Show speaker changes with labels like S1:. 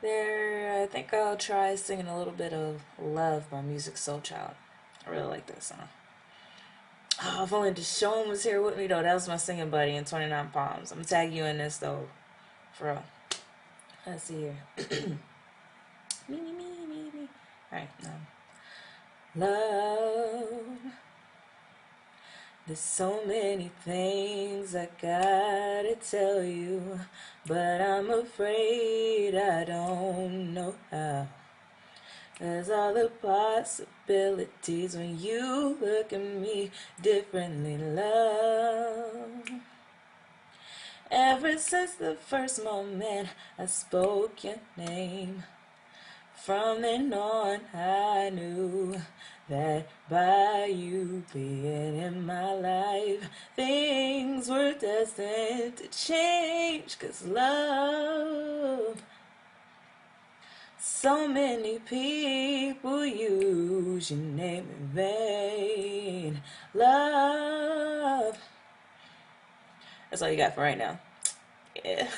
S1: There, I think I'll try singing a little bit of Love by Music Soul Child. I really like that song. Oh, if only Deshaun was here with me though. That was my singing buddy in 29 Palms. I'm gonna tag you in this though, for real. Let's see here. Me. Alright, love. There's so many things I gotta tell you, but I'm afraid I don't know how. There's all the possibilities when you look at me differently, love. Ever since the first moment I spoke your name, from then on I knew that by you being in my life, things were destined to change. 'Cause love, so many people use your name in vain. Love. That's all you got for right now. Yeah.